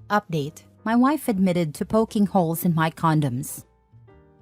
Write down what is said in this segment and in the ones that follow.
Update: my wife admitted to poking holes in my condoms.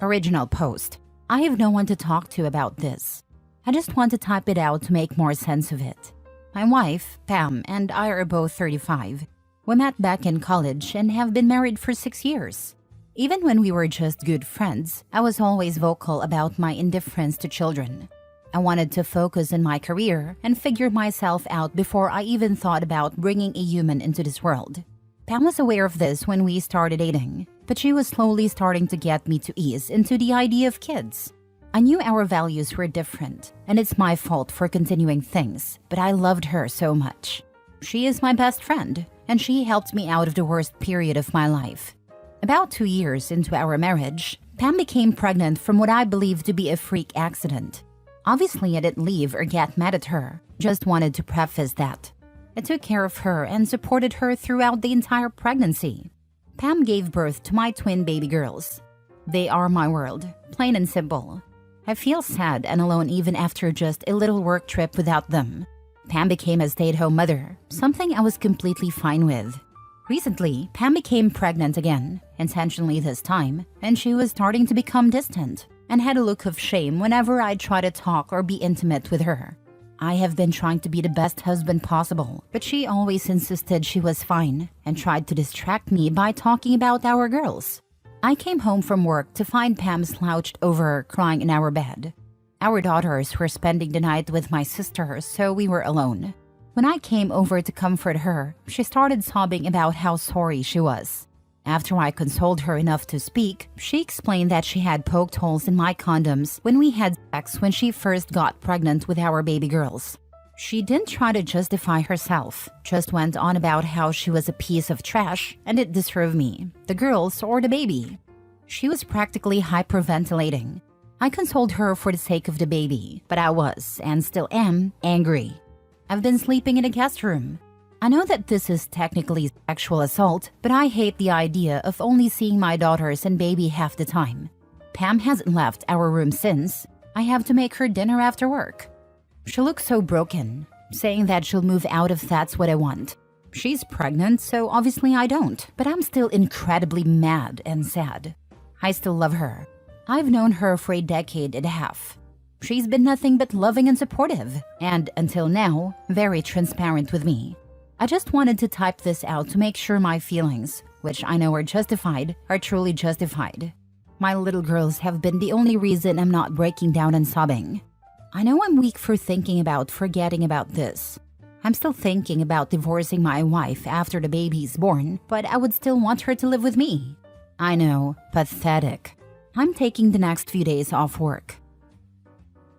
Original post: I have no one to talk to about this. I just want to type it out to make more sense of it. My wife, Pam, and I are both 35. We met back in college and have been married for 6 years. Even when we were just good friends, I was always vocal about my indifference to children. I wanted to focus on my career and figure myself out before I even thought about bringing a human into this world. Pam was aware of this when we started dating, but she was slowly starting to get me to ease into the idea of kids. I knew our values were different, and it's my fault for continuing things, but I loved her so much. She is my best friend, and she helped me out of the worst period of my life. About 2 years into our marriage, Pam became pregnant from what I believed to be a freak accident. Obviously, I didn't leave or get mad at her, just wanted to preface that. I took care of her and supported her throughout the entire pregnancy. Pam gave birth to my twin baby girls. They are my world, plain and simple. I feel sad and alone even after just a little work trip without them. Pam became a stay-at-home mother, something I was completely fine with. Recently, Pam became pregnant again, intentionally this time, and she was starting to become distant and had a look of shame whenever I tried to talk or be intimate with her. I have been trying to be the best husband possible, but she always insisted she was fine and tried to distract me by talking about our girls. I came home from work to find Pam slouched over crying in our bed. Our daughters were spending the night with my sister, so we were alone. When I came over to comfort her, she started sobbing about how sorry she was. After I consoled her enough to speak, she explained that she had poked holes in my condoms when we had sex when she first got pregnant with our baby girls. She didn't try to justify herself, just went on about how she was a piece of trash and it deserved me, the girls, or the baby. She was practically hyperventilating. I consoled her for the sake of the baby, but I was, and still am, angry. I've been sleeping in a guest room. I know that this is technically sexual assault, but I hate the idea of only seeing my daughters and baby half the time. Pam hasn't left our room since. I have to make her dinner after work. She looks so broken, saying that she'll move out if that's what I want. She's pregnant, so obviously I don't, but I'm still incredibly mad and sad. I still love her. I've known her for a decade and a half. She's been nothing but loving and supportive, and until now, very transparent with me. I just wanted to type this out to make sure my feelings, which I know are justified, are truly justified. My little girls have been the only reason I'm not breaking down and sobbing. I know I'm weak for thinking about forgetting about this. I'm still thinking about divorcing my wife after the baby is born, but I would still want her to live with me. I know, pathetic. I'm taking the next few days off work.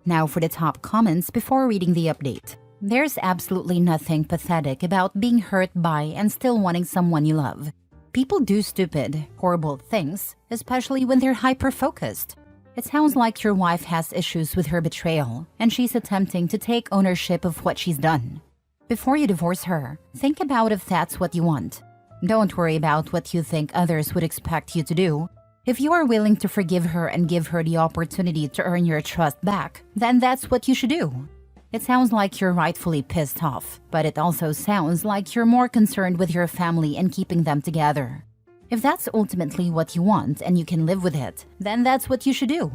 Now for the top comments before reading the update. There's absolutely nothing pathetic about being hurt by and still wanting someone you love. People do stupid, horrible things, especially when they're hyper-focused. It sounds like your wife has issues with her betrayal, and she's attempting to take ownership of what she's done. Before you divorce her, think about if that's what you want. Don't worry about what you think others would expect you to do. If you are willing to forgive her and give her the opportunity to earn your trust back, then that's what you should do. It sounds like you're rightfully pissed off, but it also sounds like you're more concerned with your family and keeping them together. If that's ultimately what you want and you can live with it, then that's what you should do.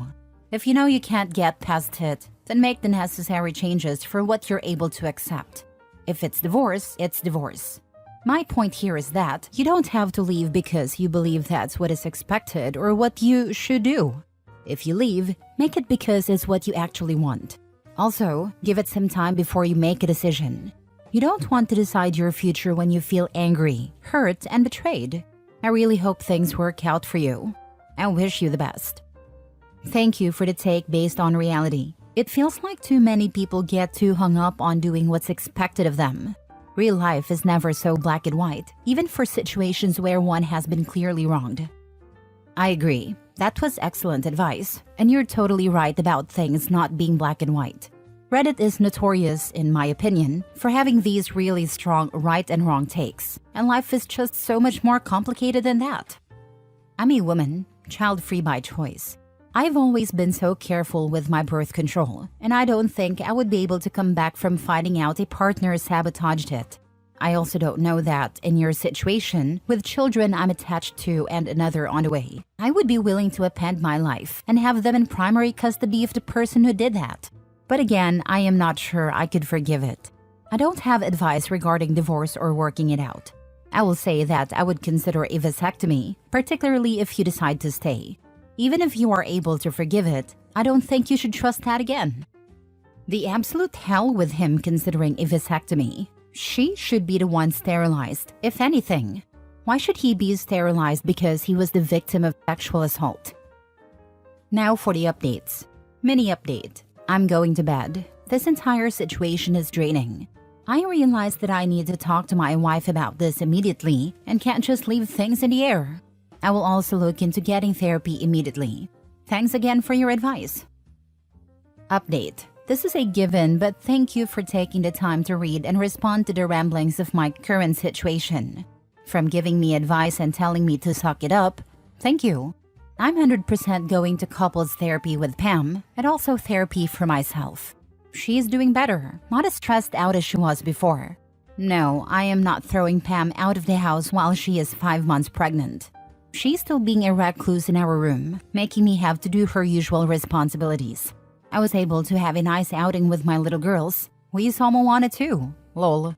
If you know you can't get past it, then make the necessary changes for what you're able to accept. If it's divorce, it's divorce. My point here is that you don't have to leave because you believe that's what is expected or what you should do. If you leave, make it because it's what you actually want. Also, give it some time before you make a decision. You don't want to decide your future when you feel angry, hurt, and betrayed. I really hope things work out for you. I wish you the best. Thank you for the take based on reality. It feels like too many people get too hung up on doing what's expected of them. Real life is never so black and white, even for situations where one has been clearly wronged. I agree. That was excellent advice, and you're totally right about things not being black and white. Reddit is notorious, in my opinion, for having these really strong right and wrong takes, and life is just so much more complicated than that. I'm a woman, child-free by choice. I've always been so careful with my birth control, and I don't think I would be able to come back from finding out a partner sabotaged it. I also don't know that, in your situation, with children I'm attached to and another on the way, I would be willing to append my life and have them in primary custody of the person who did that. But again, I am not sure I could forgive it. I don't have advice regarding divorce or working it out. I will say that I would consider a vasectomy, particularly if you decide to stay. Even if you are able to forgive it, I don't think you should trust that again. The absolute hell with him considering a vasectomy. She should be the one sterilized, if anything. Why should he be sterilized because he was the victim of sexual assault? Now for the updates. Mini update. I'm going to bed. This entire situation is draining. I realized that I need to talk to my wife about this immediately and can't just leave things in the air. I will also look into getting therapy immediately. Thanks again for your advice. Update. This is a given, but thank you for taking the time to read and respond to the ramblings of my current situation. From giving me advice and telling me to suck it up, thank you. I'm 100% going to couples therapy with Pam and also therapy for myself. She's doing better, not as stressed out as she was before. No, I am not throwing Pam out of the house while she is 5 months pregnant. She's still being a recluse in our room, making me have to do her usual responsibilities. I was able to have a nice outing with my little girls. We saw Moana too. Lol.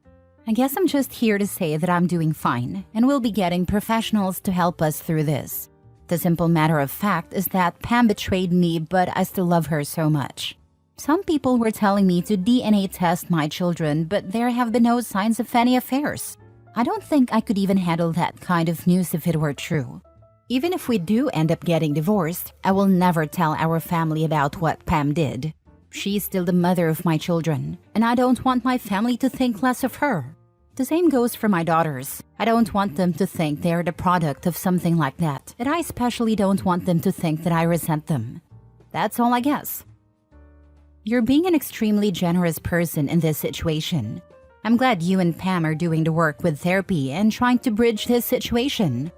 I guess I'm just here to say that I'm doing fine and we'll be getting professionals to help us through this. The simple matter of fact is that Pam betrayed me, but I still love her so much. Some people were telling me to DNA test my children, but there have been no signs of any affairs. I don't think I could even handle that kind of news if it were true. Even if we do end up getting divorced, I will never tell our family about what Pam did. She's still the mother of my children, and I don't want my family to think less of her. The same goes for my daughters. I don't want them to think they're the product of something like that, and I especially don't want them to think that I resent them. That's all, I guess. You're being an extremely generous person in this situation. I'm glad you and Pam are doing the work with therapy and trying to bridge this situation.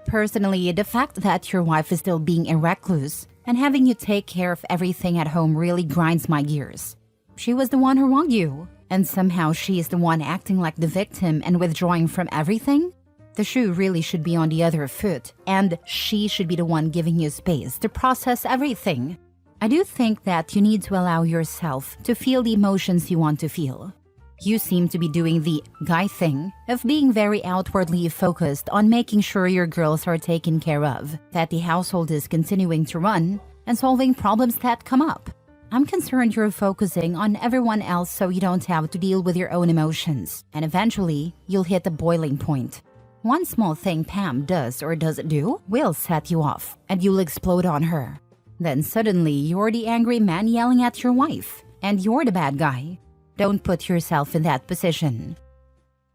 Personally, the fact that your wife is still being a recluse and having you take care of everything at home really grinds my gears. She was the one who wronged you, and somehow she is the one acting like the victim and withdrawing from everything? The shoe really should be on the other foot, and she should be the one giving you space to process everything. I do think that you need to allow yourself to feel the emotions you want to feel. You seem to be doing the guy thing of being very outwardly focused on making sure your girls are taken care of, that the household is continuing to run, and solving problems that come up. I'm concerned you're focusing on everyone else so you don't have to deal with your own emotions, and eventually, you'll hit a boiling point. One small thing Pam does or doesn't do will set you off, and you'll explode on her. Then suddenly, you're the angry man yelling at your wife, and you're the bad guy. Don't put yourself in that position.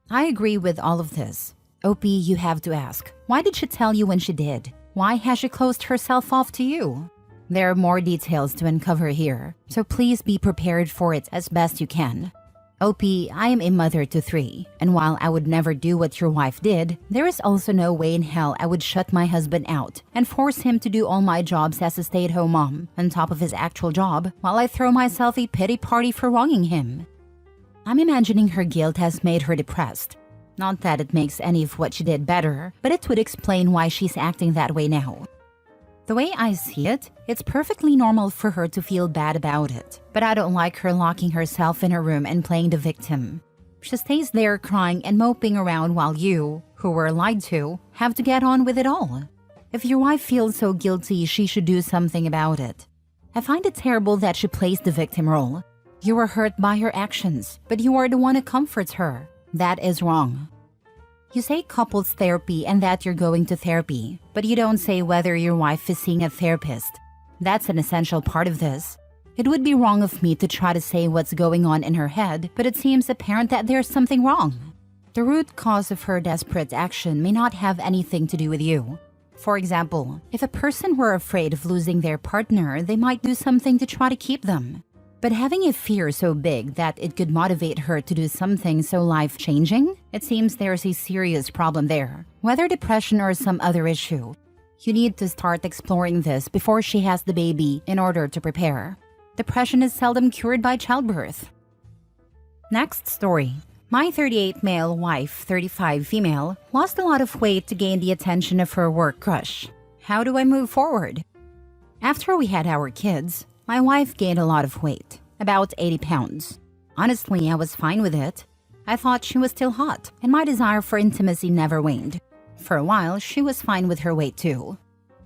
I agree with all of this. OP, you have to ask, why did she tell you when she did? Why has she closed herself off to you? There are more details to uncover here, so please be prepared for it as best you can. OP, I am a mother to 3, and while I would never do what your wife did, there is also no way in hell I would shut my husband out and force him to do all my jobs as a stay-at-home mom on top of his actual job while I throw myself a pity party for wronging him. I'm imagining her guilt has made her depressed. Not that it makes any of what she did better, but it would explain why she's acting that way now. The way I see it, it's perfectly normal for her to feel bad about it, but I don't like her locking herself in her room and playing the victim. She stays there crying and moping around while you, who were lied to, have to get on with it all. If your wife feels so guilty, she should do something about it. I find it terrible that she plays the victim role. You were hurt by her actions, but you are the one who comforts her. That is wrong. You say couples therapy and that you're going to therapy, but you don't say whether your wife is seeing a therapist. That's an essential part of this. It would be wrong of me to try to say what's going on in her head, but it seems apparent that there's something wrong. The root cause of her desperate action may not have anything to do with you. For example, if a person were afraid of losing their partner, they might do something to try to keep them. But having a fear so big that it could motivate her to do something so life-changing, it seems there's a serious problem there, whether depression or some other issue. You need to start exploring this before she has the baby in order to prepare. Depression is seldom cured by childbirth. Next story. My 38 male wife, 35 female, lost a lot of weight to gain the attention of her work crush. How do I move forward? After we had our kids, my wife gained a lot of weight, about 80 pounds. Honestly, I was fine with it. I thought she was still hot, and my desire for intimacy never waned. For a while, she was fine with her weight too.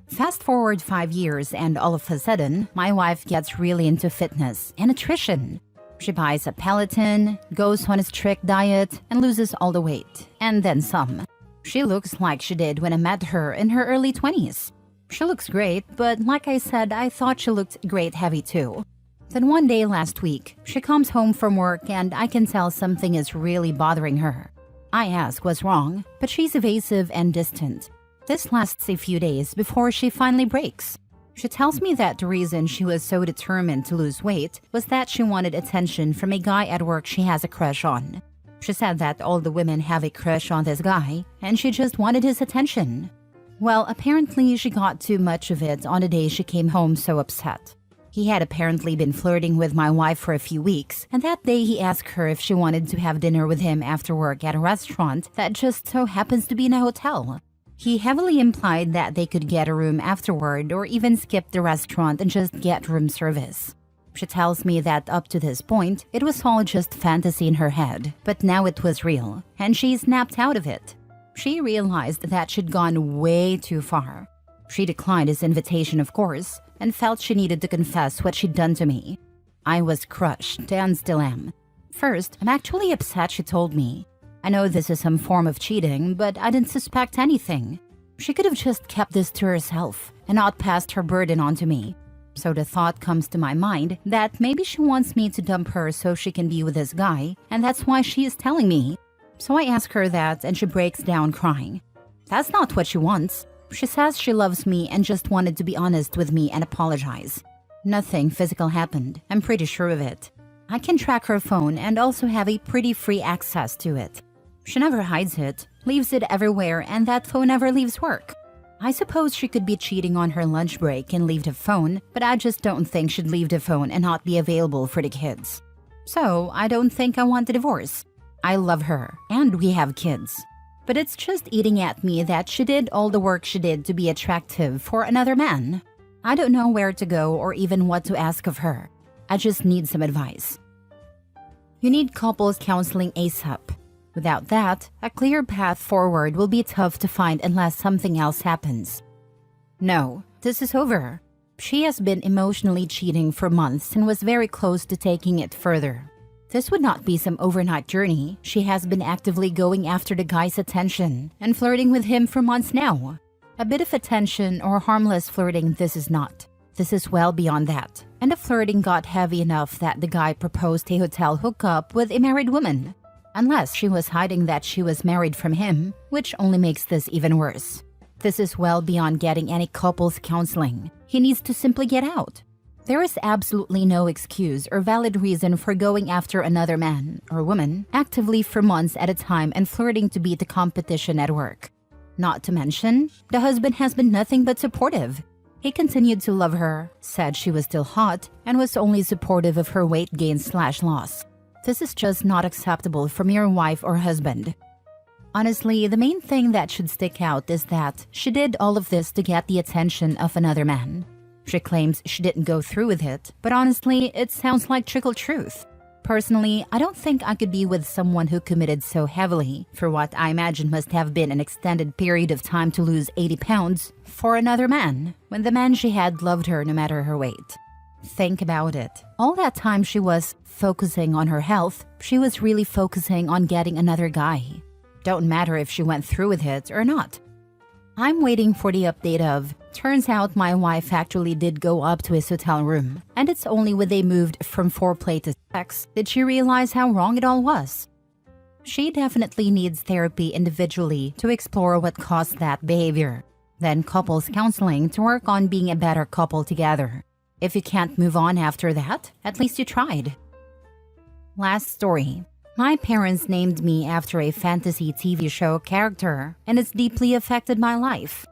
Fast forward 5 years, and all of a sudden, my wife gets really into fitness and nutrition. She buys a Peloton, goes on a strict diet, and loses all the weight, and then some. She looks like she did when I met her in her early 20s. She looks great, but like I said, I thought she looked great heavy too. Then one day last week, she comes home from work and I can tell something is really bothering her. I ask what's wrong, but she's evasive and distant. This lasts a few days before she finally breaks. She tells me that the reason she was so determined to lose weight was that she wanted attention from a guy at work she has a crush on. She said that all the women have a crush on this guy, and she just wanted his attention. Well, apparently she got too much of it on the day she came home so upset. He had apparently been flirting with my wife for a few weeks, and that day he asked her if she wanted to have dinner with him after work at a restaurant that just so happens to be in a hotel. He heavily implied that they could get a room afterward or even skip the restaurant and just get room service. She tells me that up to this point, it was all just fantasy in her head, but now it was real, and she snapped out of it. She realized that she'd gone way too far. She declined his invitation, of course, and felt she needed to confess what she'd done to me. I was crushed and still am. First, I'm actually upset she told me. I know this is some form of cheating, but I didn't suspect anything. She could have just kept this to herself and not passed her burden on to me. So the thought comes to my mind that maybe she wants me to dump her so she can be with this guy, and that's why she is telling me. So I ask her that and she breaks down crying. That's not what she wants. She says she loves me and just wanted to be honest with me and apologize. Nothing physical happened, I'm pretty sure of it. I can track her phone and also have a pretty free access to it. She never hides it, leaves it everywhere, and that phone never leaves work. I suppose she could be cheating on her lunch break and leave the phone, but I just don't think she'd leave the phone and not be available for the kids. So I don't think I want a divorce. I love her, and we have kids. But it's just eating at me that she did all the work she did to be attractive for another man. I don't know where to go or even what to ask of her. I just need some advice. You need couples counseling ASAP. Without that, a clear path forward will be tough to find unless something else happens. No, this is over. She has been emotionally cheating for months and was very close to taking it further. This would not be some overnight journey. She has been actively going after the guy's attention and flirting with him for months now. A bit of attention or harmless flirting this is not. This is well beyond that. And the flirting got heavy enough that the guy proposed a hotel hookup with a married woman. Unless she was hiding that she was married from him, which only makes this even worse. This is well beyond getting any couples counseling. He needs to simply get out. There is absolutely no excuse or valid reason for going after another man or woman actively for months at a time and flirting to beat the competition at work. Not to mention, the husband has been nothing but supportive. He continued to love her, said she was still hot, and was only supportive of her weight gain/loss. This is just not acceptable from your wife or husband. Honestly, the main thing that should stick out is that she did all of this to get the attention of another man. She claims she didn't go through with it, but honestly, it sounds like trickle truth. Personally, I don't think I could be with someone who committed so heavily for what I imagine must have been an extended period of time to lose 80 pounds for another man, when the man she had loved her no matter her weight. Think about it. All that time she was focusing on her health, she was really focusing on getting another guy. Don't matter if she went through with it or not. I'm waiting for the update of, turns out my wife actually did go up to his hotel room, and it's only when they moved from foreplay to sex did she realize how wrong it all was. She definitely needs therapy individually to explore what caused that behavior, then couples counseling to work on being a better couple together. If you can't move on after that, at least you tried. Last story. My parents named me after a fantasy TV show character, and it's deeply affected my life.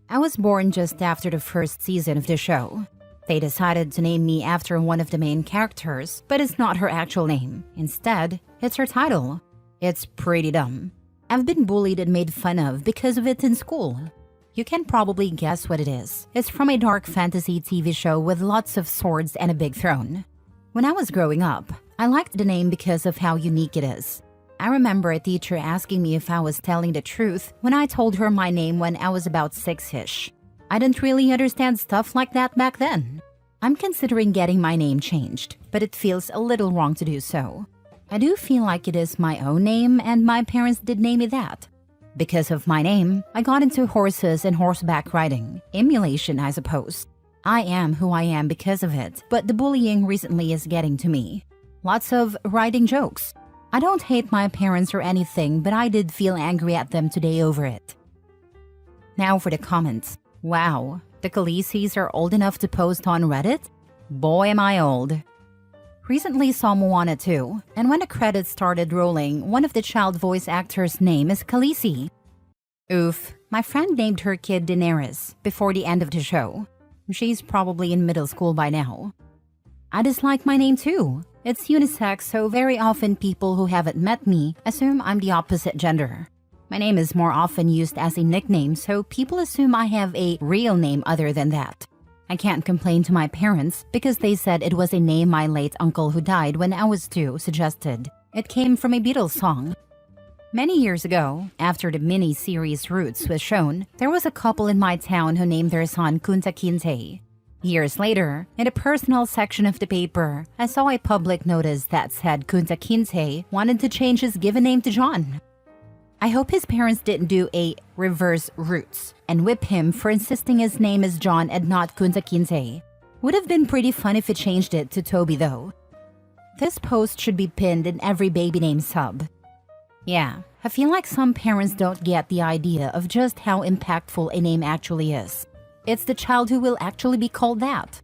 I was born just after the first season of the show. They decided to name me after one of the main characters, but it's not her actual name. Instead, it's her title. It's pretty dumb. I've been bullied and made fun of because of it in school. You can probably guess what it is. It's from a dark fantasy TV show with lots of swords and a big throne. When I was growing up, I liked the name because of how unique it is. I remember a teacher asking me if I was telling the truth when I told her my name when I was about 6-ish. I didn't really understand stuff like that back then. I'm considering getting my name changed, but it feels a little wrong to do so. I do feel like it is my own name and my parents did name me that. Because of my name, I got into horses and horseback riding. Emulation, I suppose. I am who I am because of it, but the bullying recently is getting to me. Lots of riding jokes. I don't hate my parents or anything, but I did feel angry at them today over it. Now for the comments. Wow, the Khaleesi's are old enough to post on Reddit? Boy, am I old. Recently saw Moana 2, and when the credits started rolling, one of the child voice actors' name is Khaleesi. Oof, my friend named her kid Daenerys before the end of the show. She's probably in middle school by now. I dislike my name too. It's unisex, so very often people who haven't met me assume I'm the opposite gender. My name is more often used as a nickname, so people assume I have a real name other than that. I can't complain to my parents because they said it was a name my late uncle who died when I was 2 suggested. It came from a Beatles song. Many years ago, after the mini-series Roots was shown, there was a couple in my town who named their son Kunta Kinte. Years later, in the personal section of the paper, I saw a public notice that said Kunta Kinte wanted to change his given name to John. I hope his parents didn't do a reverse Roots and whip him for insisting his name is John and not Kunta Kinte. Would have been pretty fun if it changed it to Toby though. This post should be pinned in every baby name sub. Yeah, I feel like some parents don't get the idea of just how impactful a name actually is. It's the child who will actually be called that.